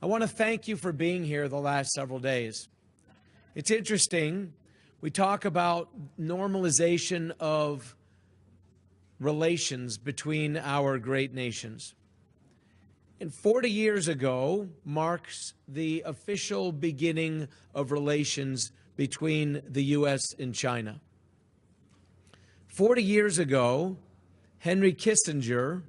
I want to thank you for being here the last several days. It's interesting. We talk about normalization of relations between our great nations. And 40 years ago marks the official beginning of relations between the U.S. and China. 40 years ago, Henry Kissinger,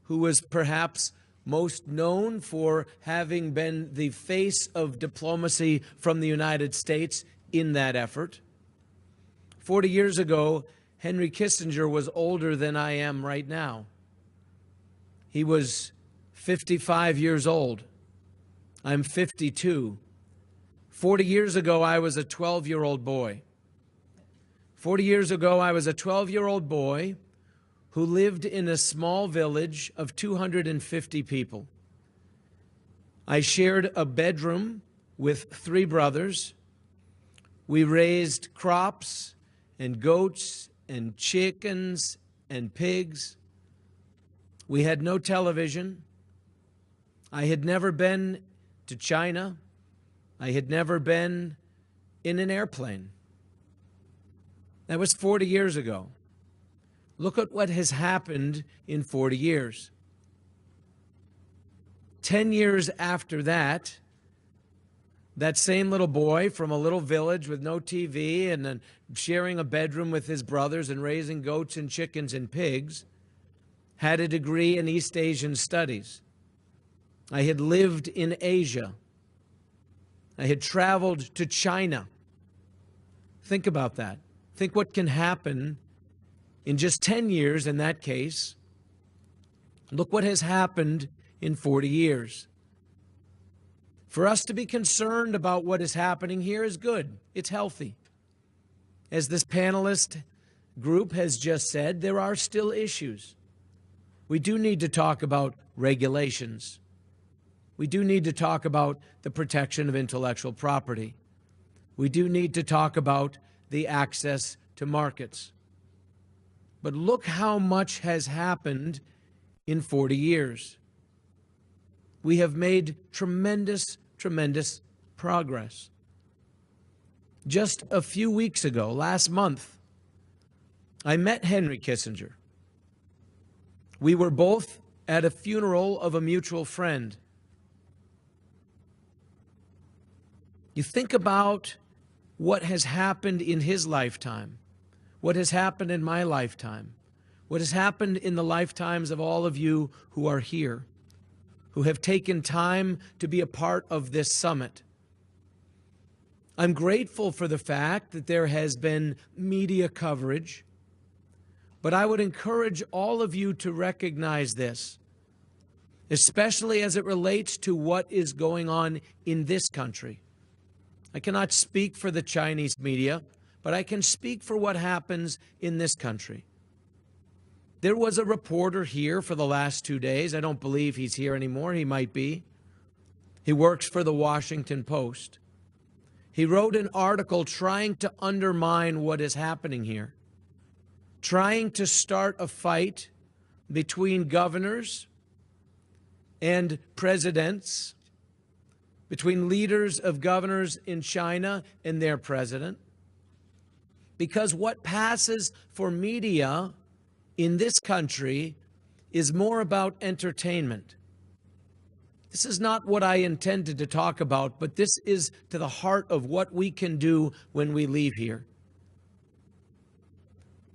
who was perhaps most known for having been the face of diplomacy from the United States in that effort. 40 years ago, Henry Kissinger was older than I am right now. He was 55 years old. I'm 52. 40 years ago, I was a 12-year-old boy. 40 years ago, I was a 12-year-old boy who lived in a small village of 250 people. I shared a bedroom with 3 brothers. We raised crops and goats and chickens and pigs. We had no television. I had never been to China. I had never been in an airplane. That was 40 years ago. Look at what has happened in 40 years. 10 years after that, that same little boy from a little village with no TV and then sharing a bedroom with his brothers and raising goats and chickens and pigs had a degree in East Asian studies. I had lived in Asia. I had traveled to China. Think about that. Think what can happen in just 10 years in that case. Look what has happened in 40 years. For us to be concerned about what is happening here is good. It's healthy. As this panelist group has just said, there are still issues. We do need to talk about regulations. We do need to talk about the protection of intellectual property. We do need to talk about the access to markets. But look how much has happened in 40 years. We have made tremendous, tremendous progress. Just a few weeks ago, last month, I met Henry Kissinger. We were both at a funeral of a mutual friend. You think about what has happened in his lifetime, what has happened in my lifetime, what has happened in the lifetimes of all of you who are here, who have taken time to be a part of this summit. I'm grateful for the fact that there has been media coverage, but I would encourage all of you to recognize this, especially as it relates to what is going on in this country. I cannot speak for the Chinese media, but I can speak for what happens in this country. There was a reporter here for the last 2 days. I don't believe he's here anymore. He might be. He works for the Washington Post. He wrote an article trying to undermine what is happening here, trying to start a fight between governors and presidents, between leaders of governors in China and their president. Because what passes for media in this country is more about entertainment. This is not what I intended to talk about, but this is to the heart of what we can do when we leave here.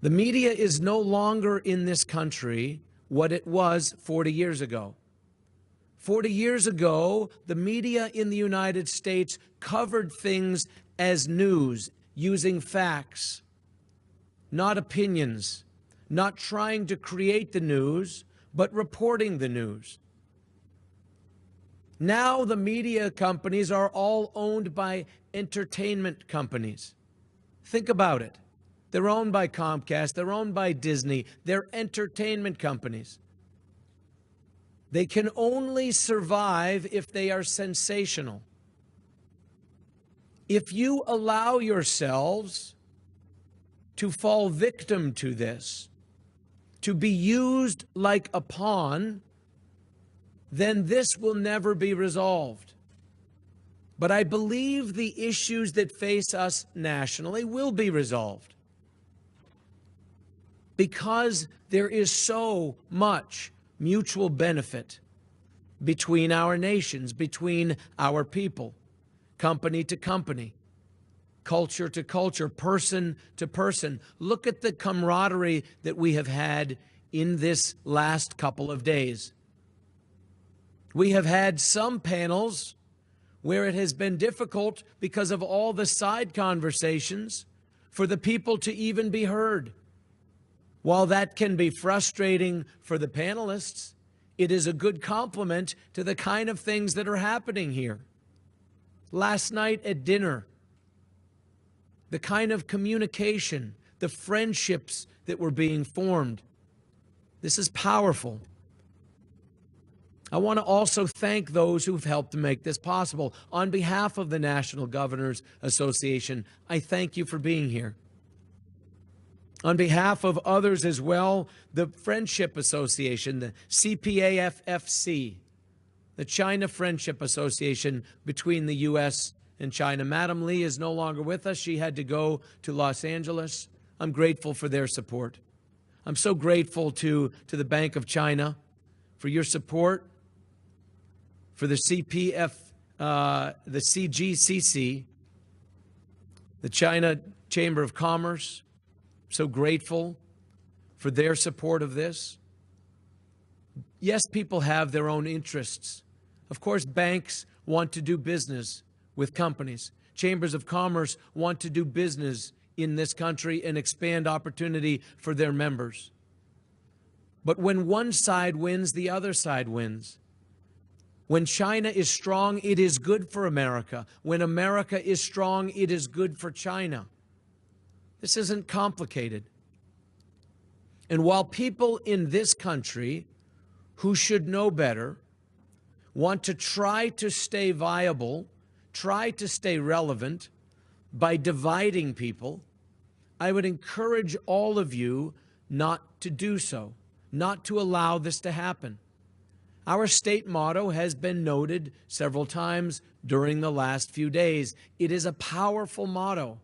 The media is no longer in this country what it was 40 years ago. 40 years ago, the media in the United States covered things as news, using facts, not opinions, not trying to create the news, but reporting the news. Now the media companies are all owned by entertainment companies. Think about it. They're owned by Comcast, they're owned by Disney, they're entertainment companies. They can only survive if they are sensational. If you allow yourselves to fall victim to this, to be used like a pawn, then this will never be resolved. But I believe the issues that face us nationally will be resolved, because there is so much mutual benefit between our nations, between our people, company to company, culture to culture, person to person. Look at the camaraderie that we have had in this last couple of days. We have had some panels where it has been difficult because of all the side conversations for the people to even be heard. While that can be frustrating for the panelists, it is a good compliment to the kind of things that are happening here. Last night at dinner, the kind of communication, the friendships that were being formed. This is powerful. I want to also thank those who've helped to make this possible. On behalf of the National Governors Association, I thank you for being here. On behalf of others as well, the Friendship Association, the CPAFFC, the China Friendship Association between the U.S. and China. Madam Lee is no longer with us. She had to go to Los Angeles. I'm grateful for their support. I'm so grateful to the Bank of China for your support, for the the CGCC, the China Chamber of Commerce. So grateful for their support of this. Yes, people have their own interests. Of course, banks want to do business with companies. Chambers of Commerce want to do business in this country and expand opportunity for their members. But when one side wins, the other side wins. When China is strong, it is good for America. When America is strong, it is good for China. This isn't complicated. And while people in this country who should know better want to try to stay viable, try to stay relevant by dividing people, I would encourage all of you not to do so, not to allow this to happen. Our state motto has been noted several times during the last few days. It is a powerful motto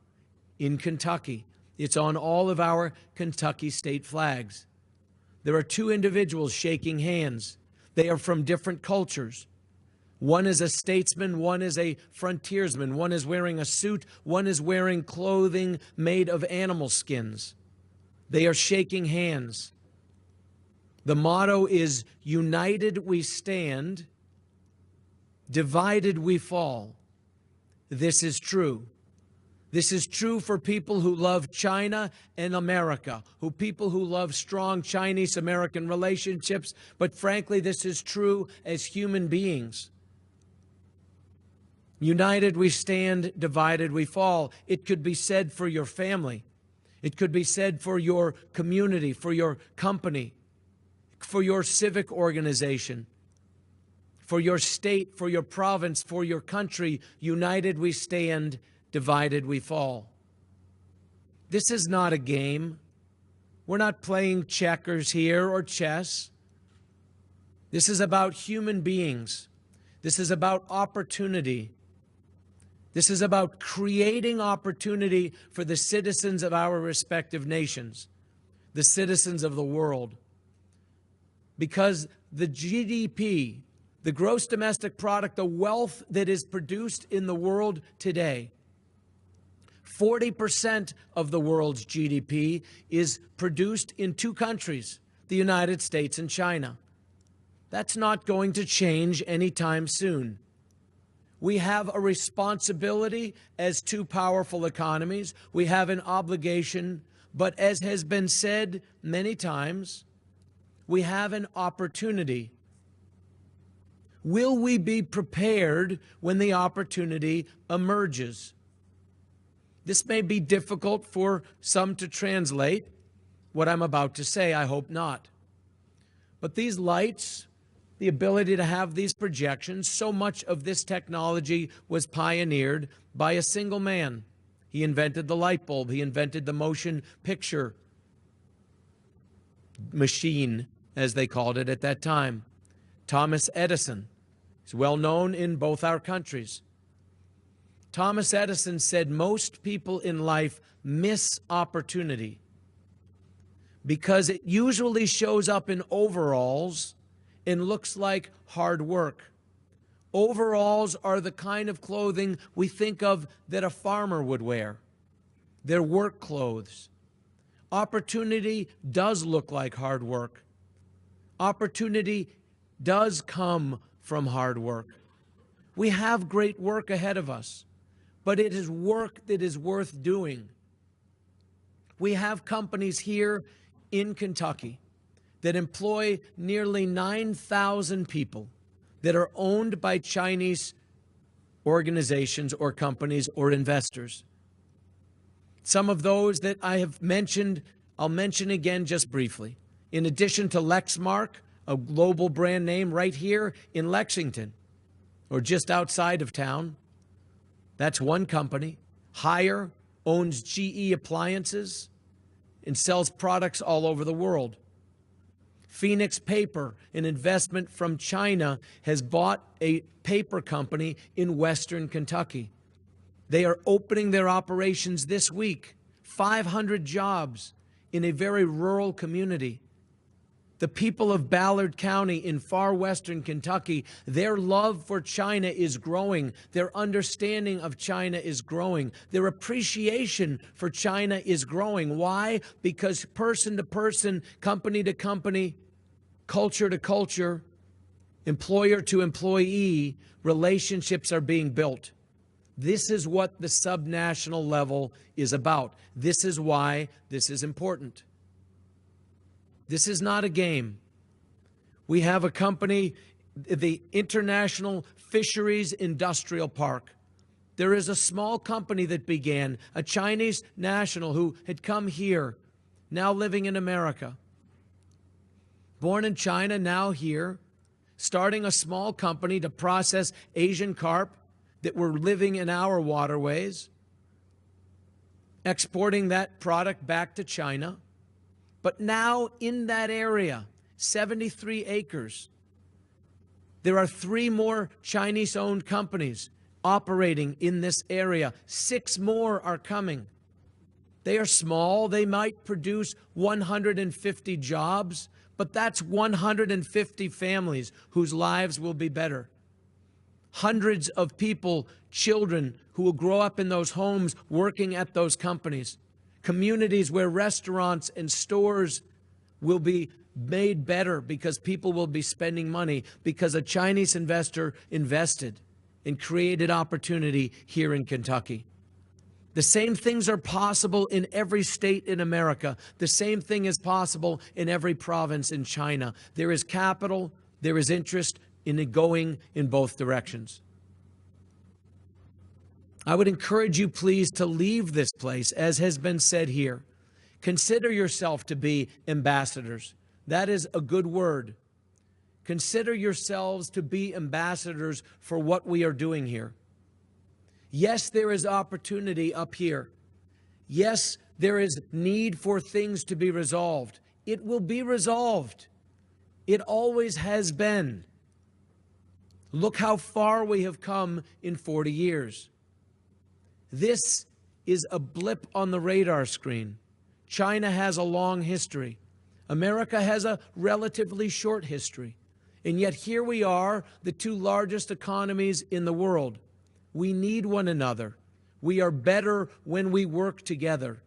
in Kentucky. It's on all of our Kentucky state flags. There are two individuals shaking hands. They are from different cultures. One is a statesman, one is a frontiersman. One is wearing a suit, one is wearing clothing made of animal skins. They are shaking hands. The motto is, united we stand, divided we fall. This is true. This is true for people who love China and America, people who love strong Chinese-American relationships, but frankly, this is true as human beings. United we stand, divided we fall. It could be said for your family. It could be said for your community, for your company, for your civic organization, for your state, for your province, for your country. United we stand, divided we fall. This is not a game. We're not playing checkers here or chess. This is about human beings. This is about opportunity. This is about creating opportunity for the citizens of our respective nations, the citizens of the world. Because the GDP, the gross domestic product, the wealth that is produced in the world today, 40% of the world's GDP is produced in two countries, the United States and China. That's not going to change anytime soon. We have a responsibility as two powerful economies. We have an obligation, but as has been said many times, we have an opportunity. Will we be prepared when the opportunity emerges? This may be difficult for some to translate what I'm about to say. I hope not. But these lights, the ability to have these projections, so much of this technology was pioneered by a single man. He invented the light bulb. He invented the motion picture machine, as they called it at that time. Thomas Edison. He's well known in both our countries. Thomas Edison said most people in life miss opportunity because it usually shows up in overalls and looks like hard work. Overalls are the kind of clothing we think of that a farmer would wear. They're work clothes. Opportunity does look like hard work. Opportunity does come from hard work. We have great work ahead of us, but it is work that is worth doing. We have companies here in Kentucky that employ nearly 9,000 people that are owned by Chinese organizations or companies or investors. Some of those that I have mentioned, I'll mention again just briefly. In addition to Lexmark, a global brand name right here in Lexington, or just outside of town. That's one company. Haier owns GE Appliances and sells products all over the world. Phoenix Paper, an investment from China, has bought a paper company in Western Kentucky. They are opening their operations this week. 500 jobs in a very rural community. The people of Ballard County in far western Kentucky, their love for China is growing. Their understanding of China is growing. Their appreciation for China is growing. Why? Because person to person, company to company, culture to culture, employer to employee, relationships are being built. This is what the subnational level is about. This is why this is important. This is not a game. We have a company, the International Fisheries Industrial Park. There is a small company that began, a Chinese national who had come here, now living in America. Born in China, now here, starting a small company to process Asian carp that were living in our waterways, exporting that product back to China. But now in that area, 73 acres, there are 3 more Chinese-owned companies operating in this area. 6 more are coming. They are small. They might produce 150 jobs, but that's 150 families whose lives will be better. Hundreds of people, children who will grow up in those homes working at those companies. Communities where restaurants and stores will be made better because people will be spending money because a Chinese investor invested and created opportunity here in Kentucky. The same things are possible in every state in America. The same thing is possible in every province in China. There is capital, there is interest in it going in both directions. I would encourage you, please, to leave this place, as has been said here. Consider yourself to be ambassadors. That is a good word. Consider yourselves to be ambassadors for what we are doing here. Yes, there is opportunity up here. Yes, there is need for things to be resolved. It will be resolved. It always has been. Look how far we have come in 40 years. This is a blip on the radar screen. China has a long history. America has a relatively short history. And yet here we are, the 2 largest economies in the world. We need one another. We are better when we work together.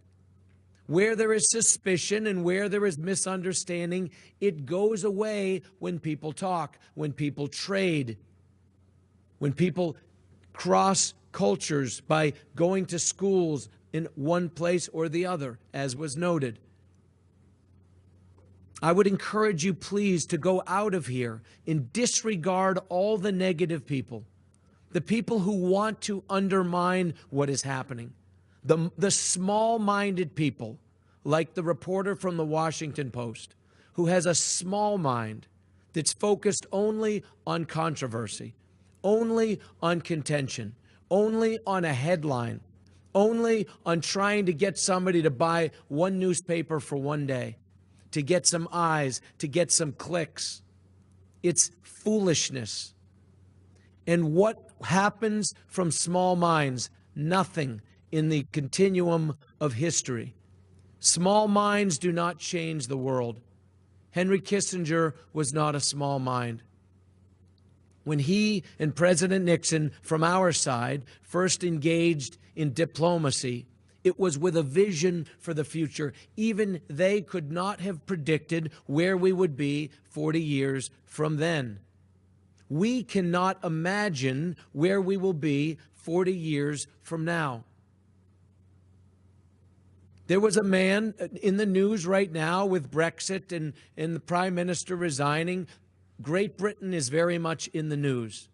Where there is suspicion and where there is misunderstanding, it goes away when people talk, when people trade, when people cross cultures by going to schools in one place or the other, as was noted. I would encourage you, please, to go out of here and disregard all the negative people, the people who want to undermine what is happening, the small-minded people, like the reporter from the Washington Post, who has a small mind that's focused only on controversy, only on contention, only on a headline, only on trying to get somebody to buy one newspaper for one day, to get some eyes, to get some clicks. It's foolishness. And what happens from small minds? Nothing in the continuum of history. Small minds do not change the world. Henry Kissinger was not a small mind. When he and President Nixon, from our side, first engaged in diplomacy, it was with a vision for the future. Even they could not have predicted where we would be 40 years from then. We cannot imagine where we will be 40 years from now. There was a man in the news right now with Brexit and the Prime Minister resigning. Great Britain is very much in the news.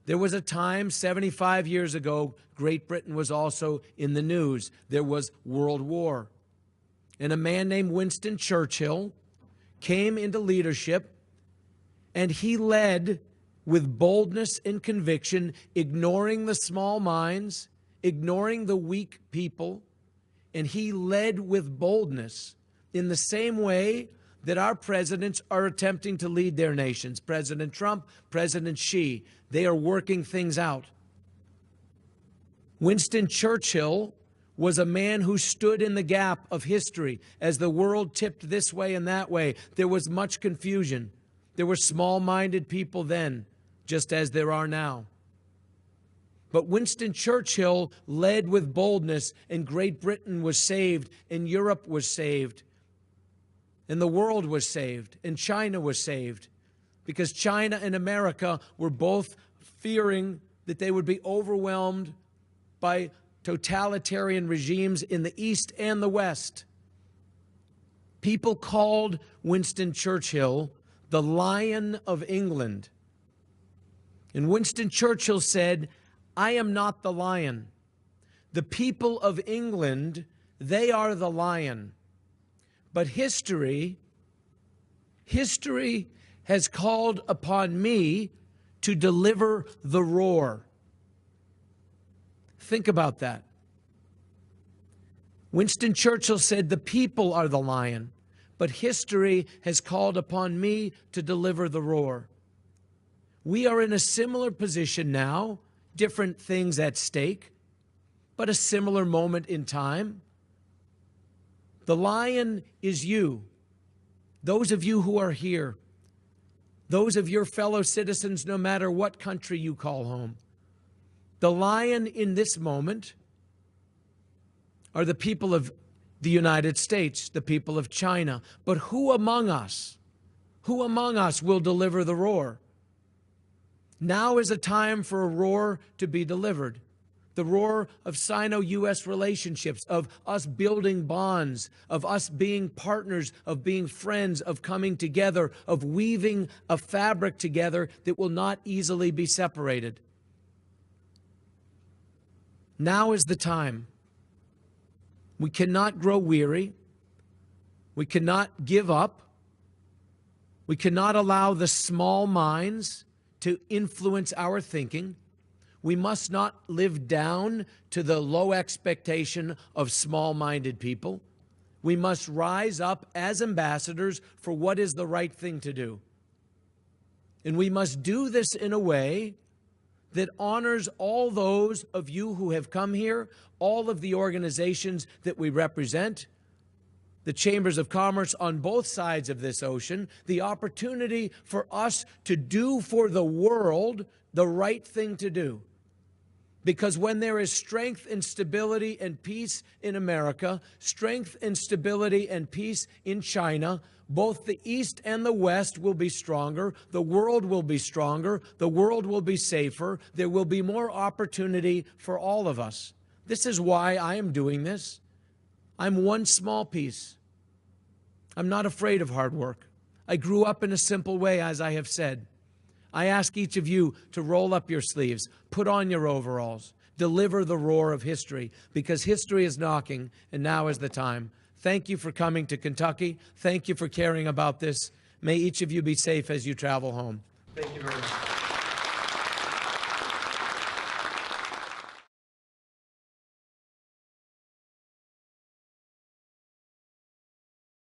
There was a time 75 years ago, Great Britain was also in the news. There was World War. And a man named Winston Churchill came into leadership, and he led with boldness and conviction, ignoring the small minds, ignoring the weak people, and he led with boldness in the same way that our presidents are attempting to lead their nations. President Trump, President Xi, they are working things out. Winston Churchill was a man who stood in the gap of history as the world tipped this way and that way. There was much confusion. There were small-minded people then, just as there are now. But Winston Churchill led with boldness, and Great Britain was saved, and Europe was saved, and the world was saved, and China was saved, because China and America were both fearing that they would be overwhelmed by totalitarian regimes in the East and the West. People called Winston Churchill the Lion of England. And Winston Churchill said, "I am not the lion. The people of England, they are the lion. But history has called upon me to deliver the roar." Think about that. Winston Churchill said, "The people are the lion, but history has called upon me to deliver the roar." We are in a similar position now, different things at stake, but a similar moment in time. The lion is you, those of you who are here, those of your fellow citizens, no matter what country you call home. The lion in this moment are the people of the United States, the people of China. But who among us will deliver the roar? Now is a time for a roar to be delivered. The roar of Sino-U.S. relationships, of us building bonds, of us being partners, of being friends, of coming together, of weaving a fabric together that will not easily be separated. Now is the time. We cannot grow weary. We cannot give up. We cannot allow the small minds to influence our thinking. We must not live down to the low expectation of small-minded people. We must rise up as ambassadors for what is the right thing to do. And we must do this in a way that honors all those of you who have come here, all of the organizations that we represent, the chambers of commerce on both sides of this ocean, the opportunity for us to do for the world the right thing to do. Because when there is strength and stability and peace in America, strength and stability and peace in China, both the East and the West will be stronger, the world will be stronger, the world will be safer, there will be more opportunity for all of us. This is why I am doing this. I'm one small piece. I'm not afraid of hard work. I grew up in a simple way, as I have said. I ask each of you to roll up your sleeves, put on your overalls, deliver the roar of history, because history is knocking, and now is the time. Thank you for coming to Kentucky. Thank you for caring about this. May each of you be safe as you travel home. Thank you very much.